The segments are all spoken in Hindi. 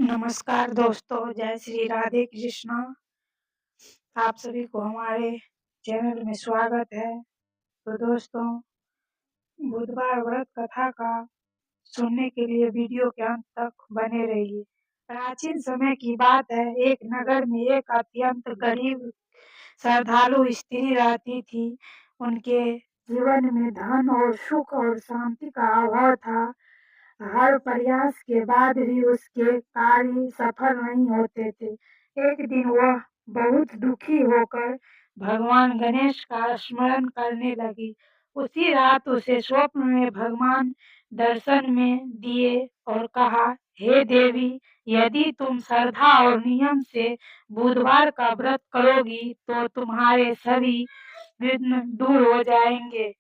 नमस्कार दोस्तों, जय श्री राधे कृष्णा। आप सभी को हमारे चैनल में स्वागत है। तो दोस्तों, बुधवार व्रत कथा का सुनने के लिए वीडियो के अंत तक बने रहिए। प्राचीन समय की बात है, एक नगर में एक अत्यंत गरीब श्रद्धालु स्त्री रहती थी। उनके जीवन में धन और सुख और शांति का अभाव था। हर प्रयास के बाद भी उसके कार्य सफल नहीं होते थे। एक दिन वह बहुत दुखी होकर भगवान गणेश का स्मरण करने लगी। उसी रात उसे स्वप्न में भगवान दर्शन में दिए और कहा, हे देवी, यदि तुम श्रद्धा और नियम से बुधवार का व्रत करोगी तो तुम्हारे सभी विघ्न दूर हो जाएंगे।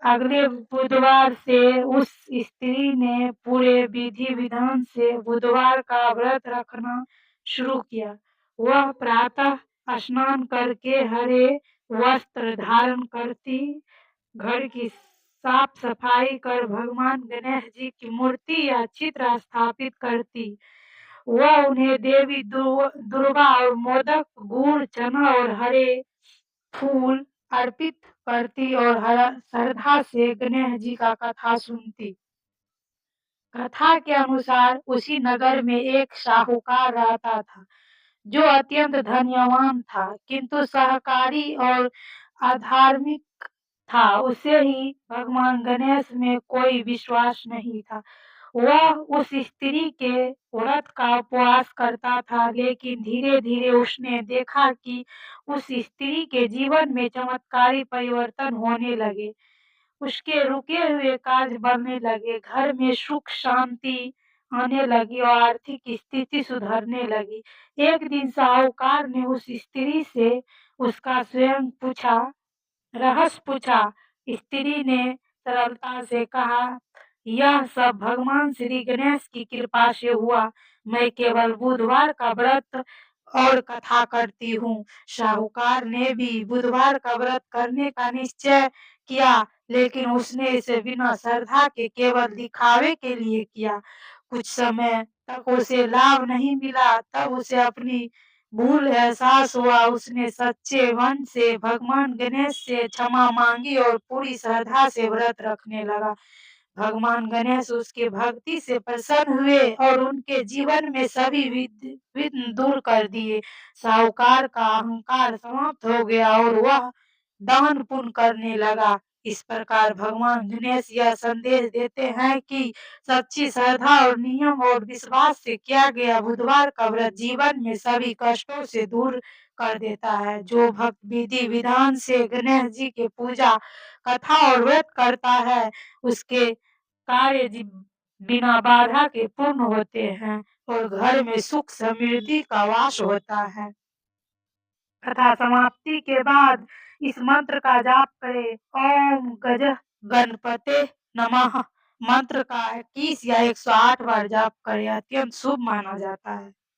अगले बुधवार से उस स्त्री ने पूरे विधि विधान से बुधवार का व्रत रखना शुरू किया। वह प्रातः स्नान करके हरे वस्त्र धारण करती, घर की साफ सफाई कर भगवान गणेश जी की मूर्ति या चित्र स्थापित करती। वह उन्हें देवी दुर्गा और मोदक, गुड़, चना और हरे फूल अर्पित करती और श्रद्धा से गणेश जी का कथा सुनती। कथा के अनुसार उसी नगर में एक साहूकार रहता था, जो अत्यंत धन्यवान था, किंतु सहकारी और अधार्मिक था। उसे ही भगवान गणेश में कोई विश्वास नहीं था। वह उस स्त्री के व्रत का उपवास करता था, लेकिन धीरे धीरे उसने देखा कि उस स्त्री के जीवन में चमत्कारी परिवर्तन होने लगे। उसके रुके हुए कार्य बढ़ने लगे, घर में सुख शांति आने लगी और आर्थिक स्थिति सुधरने लगी। एक दिन साहूकार ने उस स्त्री से उसका स्वयं रहस्य पूछा। स्त्री ने सरलता से कहा, यह सब भगवान श्री गणेश की कृपा से हुआ। मैं केवल बुधवार का व्रत और कथा करती हूँ। साहूकार ने भी बुधवार का व्रत करने का निश्चय किया, लेकिन उसने इसे बिना श्रद्धा के केवल दिखावे के लिए किया। कुछ समय तक उसे लाभ नहीं मिला, तब उसे अपनी भूल एहसास हुआ। उसने सच्चे मन से भगवान गणेश से क्षमा मांगी और पूरी श्रद्धा से व्रत रखने लगा। भगवान गणेश उसके भक्ति से प्रसन्न हुए और उनके जीवन में सभी विघ्न दूर कर दिए। साहूकार का अहंकार समाप्त हो गया और वह दान पुण्य करने लगा। इस प्रकार भगवान गणेश यह संदेश देते हैं कि सच्ची श्रद्धा और नियम और विश्वास से किया गया बुधवार का व्रत जीवन में सभी कष्टों से दूर कर देता है। जो भक्त विधि विधान से गणेश जी की पूजा, कथा और व्रत करता है, उसके कार्य बिना बाधा के पूर्ण होते हैं और घर में सुख समृद्धि का वास होता है। कथा समाप्ति के बाद इस मंत्र का जाप करें। ओम गज गणपते नमः मंत्र का 21 या 108 बार जाप करें। अत्यंत शुभ माना जाता है।